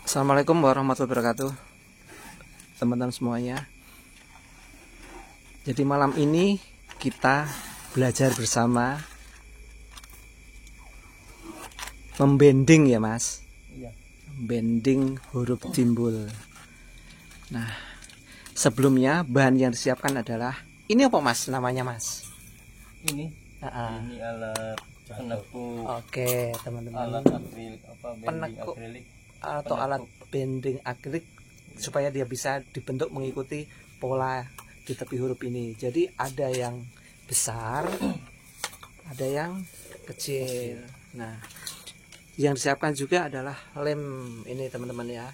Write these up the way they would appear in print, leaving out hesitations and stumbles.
Assalamualaikum warahmatullahi wabarakatuh, teman-teman semuanya. Jadi malam ini kita belajar bersama membending ya mas. Iya. Bending huruf timbul. Nah, sebelumnya bahan yang disiapkan adalah ini apa mas namanya mas? Ini alat penekuk. Oke teman-teman. Alat akrilik Penekuk akrilik atau alat bending akrilik supaya dia bisa dibentuk mengikuti pola di tepi huruf ini. Jadi ada yang besar, ada yang kecil. Nah, yang disiapkan juga adalah lem ini teman-teman ya.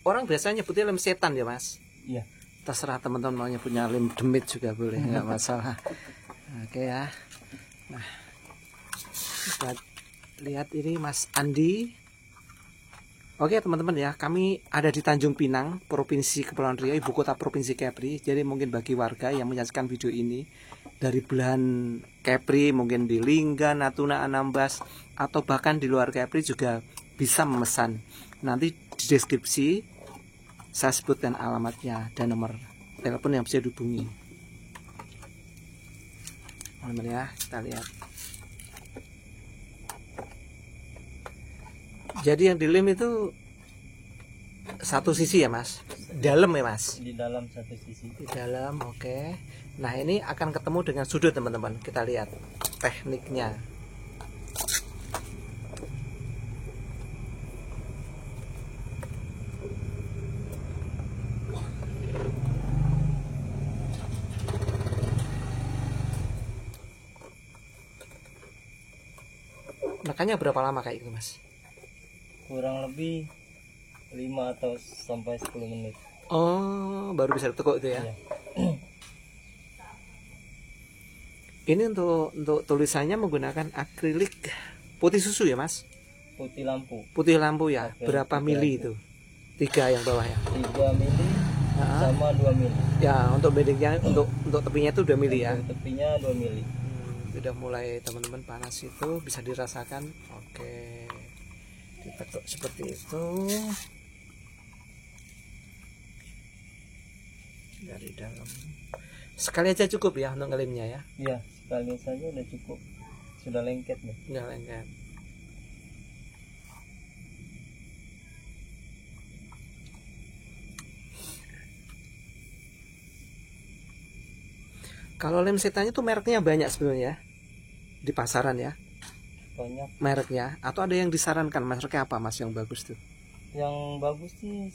Orang biasanya nyebutnya lem setan ya mas. Iya. Terserah teman-teman mau nyebutnya lem demit juga boleh, nggak masalah. Oke ya. Nah, kita lihat ini Mas Andi. Oke teman-teman ya, kami ada di Tanjung Pinang, Provinsi Kepulauan Riau, ibu kota Provinsi Kepri. Jadi mungkin bagi warga yang menyaksikan video ini dari belahan Kepri, mungkin di Lingga, Natuna, Anambas, atau bahkan di luar Kepri juga bisa memesan. Nanti di deskripsi saya sebutkan alamatnya dan nomor telepon yang bisa dihubungi. Teman-teman ya, kita lihat. Jadi yang dilem itu satu sisi ya mas, dalam ya mas. Di dalam satu sisi. Di dalam, oke. Nah ini akan ketemu dengan sudut teman-teman. Kita lihat tekniknya. Makanya berapa lama kayak gitu mas? Kurang lebih 5 atau sampai 10 menit. Oh, baru bisa ditekuk itu ya. Iya. Ini untuk tulisannya menggunakan akrilik putih susu ya mas? Putih lampu. Putih lampu ya. Oke, Berapa mili itu? 3 yang bawah ya. 3 mili sama 2 mili. Ya, untuk bedingnya untuk tepinya itu 2 mili ya. Untuk tepinya 2 mili. Sudah mulai teman-teman panas itu bisa dirasakan. Oke. Ditekuk seperti itu. Dari dalam. Sekali aja cukup ya untuk ngelemnya ya. Iya, sekali saja udah cukup. Sudah lengket nih. Udah lengket. Kalau lem setannya tuh mereknya banyak sebenarnya di pasaran ya. Banyak. Mereknya atau ada yang disarankan mereknya apa mas yang bagus tuh? Yang bagus sih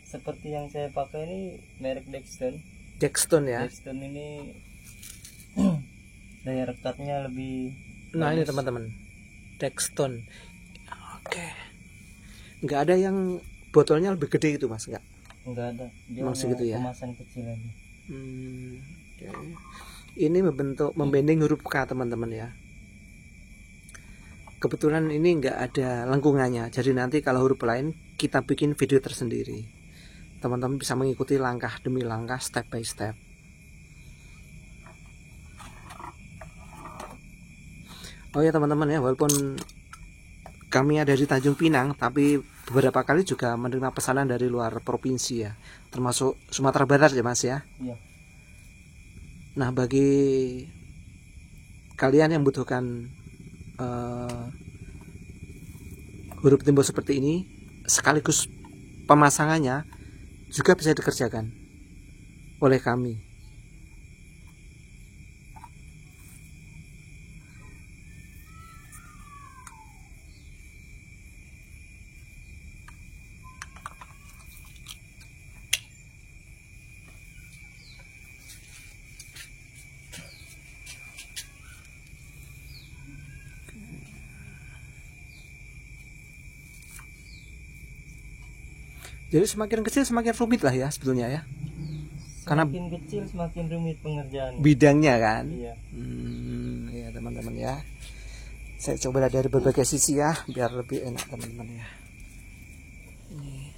seperti yang saya pakai ini merek Dexton. Dexton ya. Dexton ini daya rekatnya lebih Nah ini bagus. teman-teman, Dexton. Oke. Nggak ada yang botolnya lebih gede itu mas, nggak? Enggak ada. Dia Emang segitu ya? kemasan kecil aja. Oke. Ini membending huruf K teman-teman ya. Kebetulan ini nggak ada lengkungannya, jadi nanti kalau huruf lain kita bikin video tersendiri. Teman-teman bisa mengikuti langkah demi langkah, step by step. Oh ya teman-teman ya, walaupun kami ada di Tanjung Pinang, tapi beberapa kali juga menerima pesanan dari luar provinsi ya, termasuk Sumatera Barat ya mas ya. Iya. Nah bagi kalian yang membutuhkan huruf timbul seperti ini, sekaligus pemasangannya juga bisa dikerjakan oleh kami. Jadi semakin kecil semakin rumit lah ya sebetulnya ya. Karena Semakin kecil semakin rumit pengerjaan. bidangnya kan. Iya. Ya teman-teman ya. Saya coba dari berbagai sisi ya biar lebih enak teman-teman ya. Ini.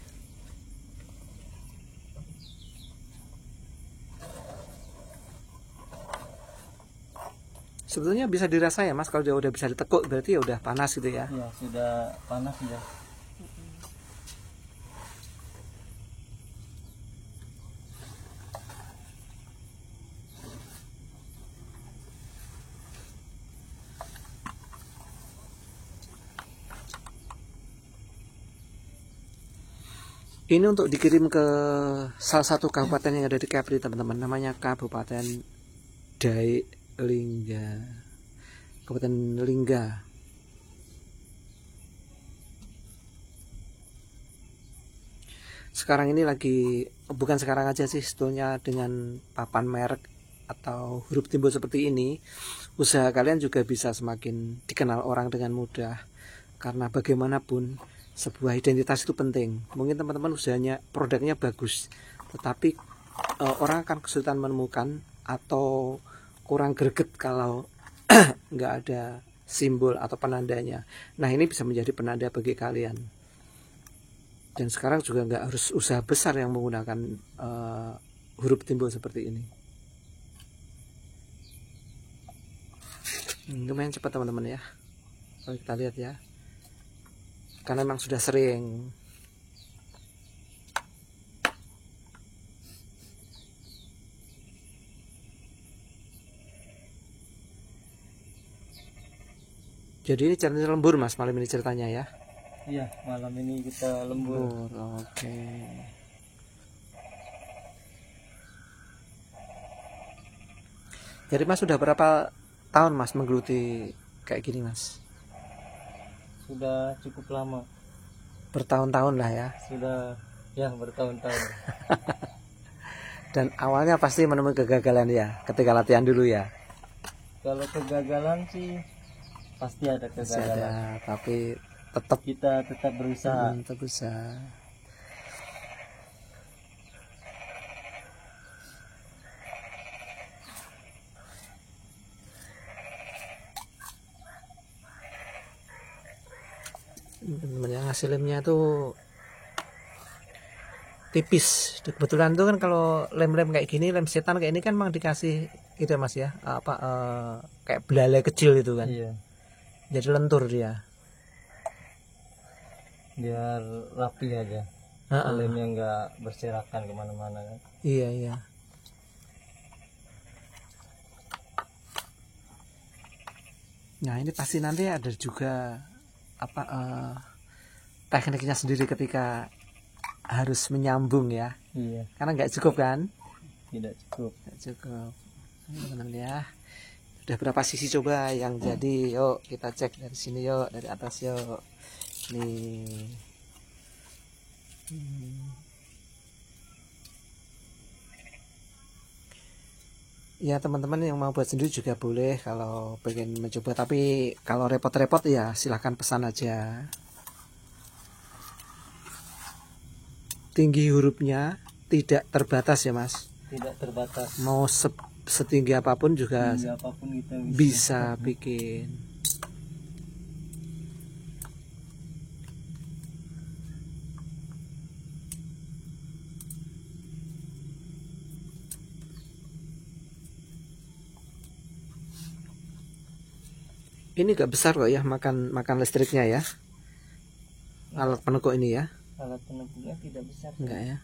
Sebetulnya bisa dirasa ya mas, kalau dia udah bisa ditekuk berarti ya udah panas gitu ya. Iya, sudah panas ya. Ini untuk dikirim ke salah satu kabupaten yang ada di Kepri teman-teman, namanya Kabupaten Dai Lingga, Kabupaten Lingga. Sekarang ini lagi, bukan sekarang aja sih sebetulnya, dengan papan merek atau huruf timbul seperti ini, usaha kalian juga bisa semakin dikenal orang dengan mudah. Karena bagaimanapun sebuah identitas itu penting. Mungkin teman-teman usahanya, produknya bagus, tetapi orang akan kesulitan menemukan atau kurang greget kalau nggak ada simbol atau penandanya. Nah, ini bisa menjadi penanda bagi kalian. Dan sekarang juga nggak harus usaha besar yang menggunakan huruf timbul seperti ini. Lumayan cepat teman-teman ya. Kalau kita lihat ya, karena memang sudah sering. Jadi ini challenge lembur mas malam ini ceritanya ya. Iya, malam ini kita lembur. Oke. Jadi mas sudah berapa tahun mas menggeluti kayak gini mas? Sudah cukup lama. Bertahun-tahun lah ya. Sudah ya bertahun-tahun. Dan awalnya pasti menemui kegagalan ya ketika latihan dulu ya. Kalau kegagalan sih pasti ada Masih kegagalan. ada, tapi tetap Kita tetap berusaha. tetap berusaha. Teman-teman yang hasil lemnya tuh tipis. Kebetulan tuh kan kalau lem-lem kayak gini, lem setan kayak ini kan memang dikasih gitu mas ya, apa kayak belalai kecil itu kan. Iya, Jadi lentur dia. biar rapi aja. Lemnya nggak berserakan kemana-mana kan. Iya iya. Nah ini pasti nanti ada juga apa tekniknya sendiri ketika harus menyambung ya. Iya, Karena nggak cukup kan? tidak cukup. Nggak cukup. Teman-teman ya. Udah berapa sisi coba yang jadi? Yuk kita cek dari sini yuk, dari atas yuk. Nih. Ya teman-teman yang mau buat sendiri juga boleh kalau pengen mencoba, tapi kalau repot-repot ya silahkan pesan aja. Tinggi hurufnya tidak terbatas ya mas, Tidak terbatas. mau setinggi apapun juga Tinggi apapun kita bisa bikin. Ini gak besar kok ya makan listriknya ya, alat penekuk ini ya. Alat penekuknya tidak besar. Enggak ya.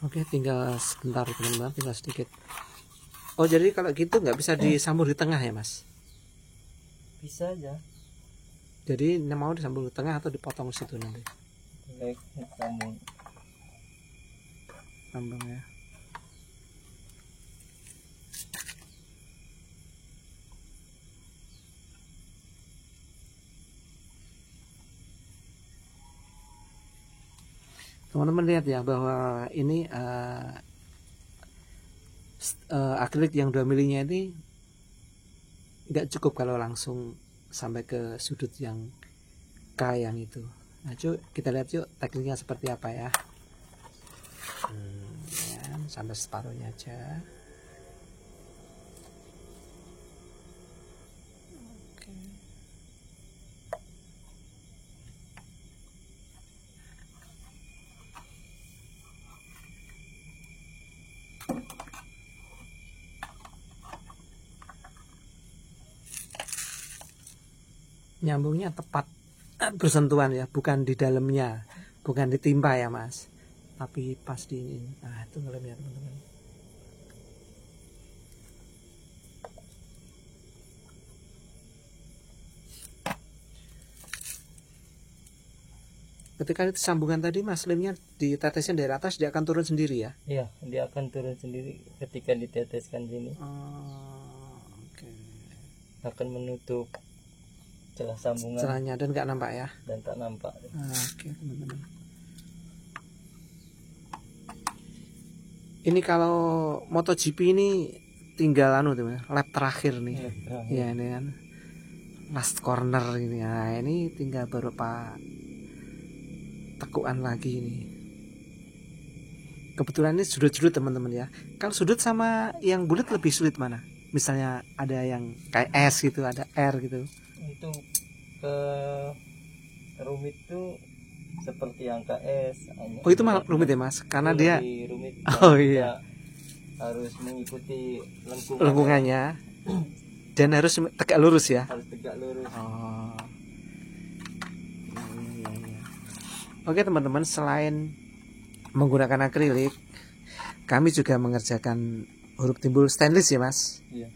Oke, tinggal sebentar teman-teman, tinggal sedikit. Oh jadi kalau gitu nggak bisa disambung di tengah ya mas? Bisa aja. Jadi mau disambung di tengah atau dipotong di situ nanti? Baik, sambung. Sambung ya. Teman-teman lihat ya bahwa ini akrilik yang 2 milinya ini nggak cukup kalau langsung sampai ke sudut yang K yang itu. Nah cuy kita lihat yuk tekniknya seperti apa ya. Ya, sampai separuhnya aja. nyambungnya tepat bersentuhan ya, bukan di dalamnya, bukan ditimpa ya mas, tapi pas di ini. Nah itu ngelemnya teman-teman. Ketika itu sambungan tadi mas, lemnya diteteskan dari atas, dia akan turun sendiri ya? Iya, dia akan turun sendiri ketika diteteskan sini. Oke. Akan menutup celah sambungan. Celahnya dan nggak nampak ya? Dan tak nampak. Oke teman-teman. Ini kalau MotoGP ini tinggal teman, lap terakhir nih. Ya ini kan last corner ini. Nah ini tinggal beberapa tekuan lagi nih. Kebetulan ini sudut-sudut teman-teman ya. Kalau sudut sama yang bulat lebih sulit mana? Misalnya ada yang kayak S gitu, ada R gitu. Untuk ke rumit tuh seperti angka S. Oh itu malah rumit ya mas? Karena dia rumit. Oh iya. Harus mengikuti lengkungannya. Dan harus tegak lurus ya. Harus tegak lurus. Oh. Iya. Oke teman-teman, selain menggunakan akrilik, kami juga mengerjakan huruf timbul stainless ya mas. Iya.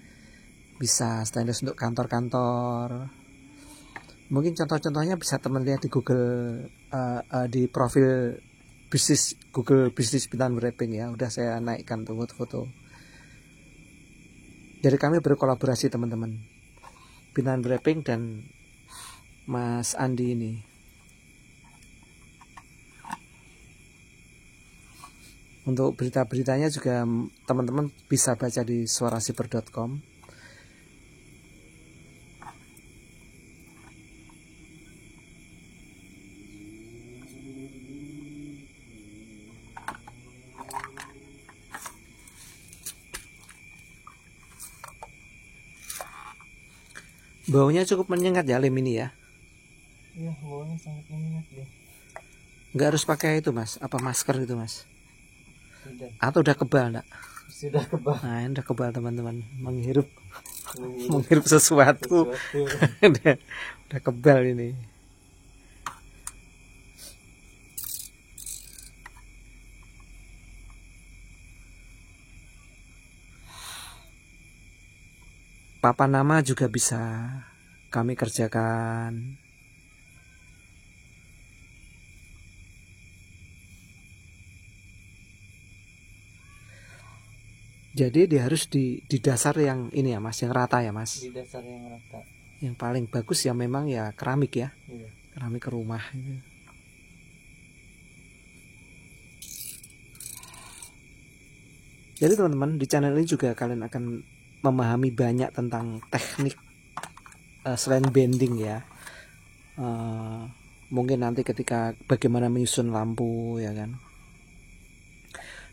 Bisa stainless untuk kantor-kantor. Mungkin contoh-contohnya bisa teman lihat di Google, di profil bisnis Google bisnis Bintan Wrapping ya. Udah saya naikkan tuh foto-foto. Jadi kami berkolaborasi teman-teman, Bintan Wrapping dan Mas Andi ini. Untuk berita-beritanya juga teman-teman bisa baca di suarasiber.com. Baunya cukup menyengat ya lem ini ya. Iya, baunya sangat menyengat ya. Nggak harus pakai itu mas, apa masker gitu mas? Sudah. Atau udah kebal enggak? Sudah kebal. Nah, udah kebal teman-teman, menghirup sesuatu. udah kebal ini. Papan nama juga bisa kami kerjakan. Jadi dia harus di dasar yang ini ya mas, yang rata ya mas. Di dasar yang rata. Yang paling bagus ya memang ya keramik ya. Iya. Keramik rumah gitu. Jadi teman-teman, di channel ini juga kalian akan memahami banyak tentang teknik selain bending ya. Mungkin nanti ketika bagaimana menyusun lampu ya kan.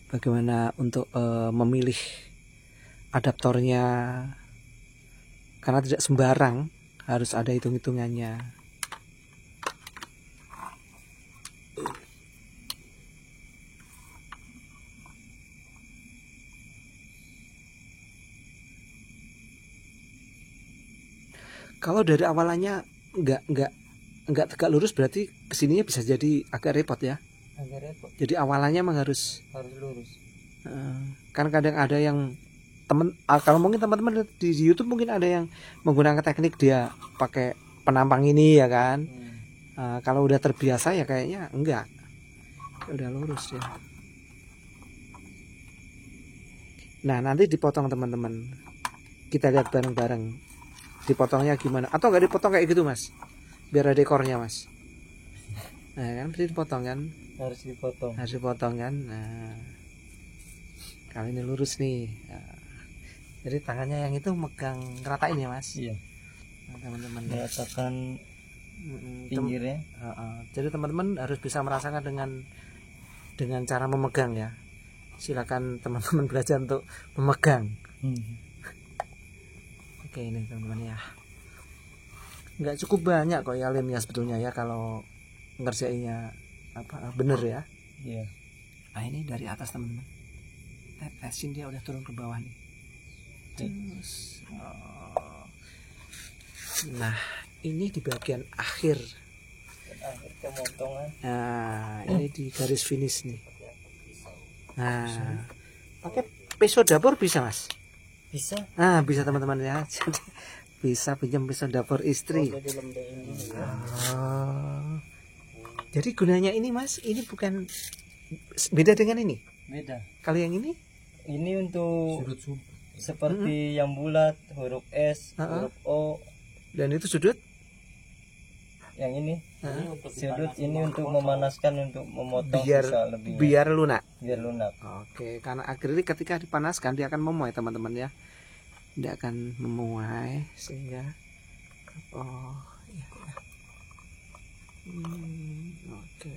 Bagaimana untuk memilih adaptornya, karena tidak sembarang, harus ada hitung-hitungannya. Kalau dari awalannya nggak tegak lurus, berarti kesininya bisa jadi agak repot ya. Agak repot. Jadi awalannya memang harus lurus. Kan kadang ada yang kalau mungkin teman-teman di YouTube mungkin ada yang menggunakan teknik dia pakai penampang ini ya kan. Kalau udah terbiasa ya kayaknya enggak, udah lurus ya. Nah nanti dipotong teman-teman, kita lihat bareng-bareng dipotongnya gimana, atau enggak dipotong kayak gitu mas, biar ada dekornya mas. Nah kan berarti dipotong kan. Harus dipotong kan. Nah kali ini lurus nih. Nah, jadi tangannya yang itu megang ngeratain ya mas. Iya. Nah, teman-teman meratakan pinggirnya. Jadi teman-teman harus bisa merasakan dengan cara memegang ya. Silakan teman-teman belajar untuk memegang. Oke ini teman-teman ya. Nggak cukup banyak kok ya lemnya sebetulnya ya kalau ngerjainnya bener ya. Iya. Nah ini dari atas teman-teman, tetesin dia udah turun ke bawah nih. Terus, nah ini di bagian akhir. Akhir pemotongan. Nah, ini di garis finish nih. Nah, pakai pisau dapur bisa, Mas? Bisa. Nah, bisa teman-teman ya. Jadi bisa pinjam pisau dapur istri. Jadi lembek ini ya. Oh. Jadi gunanya ini, Mas, ini bukan beda dengan ini. Beda. Kalau yang ini untuk seperti yang bulat, huruf S, huruf O. Dan itu sudut? Yang ini sudut ini untuk memanaskan, untuk memotong lebih biar lunak. Biar lunak. Oke, karena akrilik ketika dipanaskan dia akan memuai teman-teman ya. Dia akan memuai sehingga ya. Oke.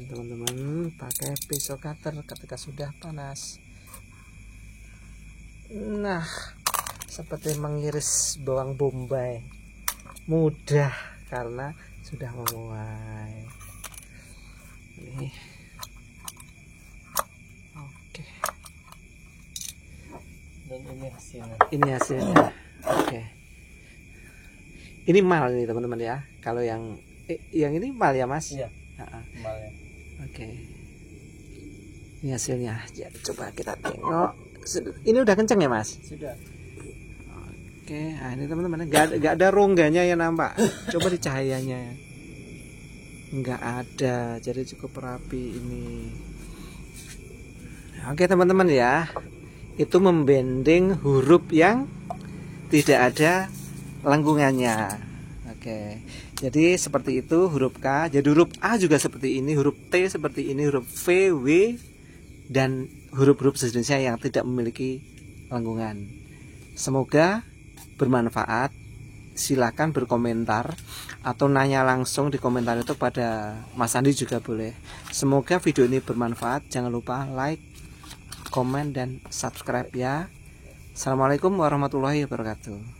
Teman-teman pakai pisau cutter ketika sudah panas. Nah, seperti mengiris bawang bombay, mudah karena sudah memuai. Ini oke. Dan ini hasilnya. Ini hasilnya. Oke. Ini mal nih teman-teman ya. Kalau yang ini mal ya, Mas? Iya. Mal ya. Oke. Ini hasilnya. Jadi coba kita tengok. Ini udah kenceng ya, Mas? Sudah. Oke, nah ini teman-teman, nggak ada rongganya ya nampak. Coba di cahayanya, nggak ada, jadi cukup rapi ini. Oke teman-teman ya, itu membending huruf yang tidak ada lengkungannya. Oke, jadi seperti itu huruf K. Jadi huruf A juga seperti ini, huruf T seperti ini, huruf V, W, dan huruf-huruf sejenisnya yang tidak memiliki lengkungan. Semoga bermanfaat. Silakan berkomentar atau nanya langsung di komentar itu pada Mas Andi juga boleh. Semoga video ini bermanfaat. Jangan lupa like, komen, dan subscribe ya. Assalamualaikum warahmatullahi wabarakatuh.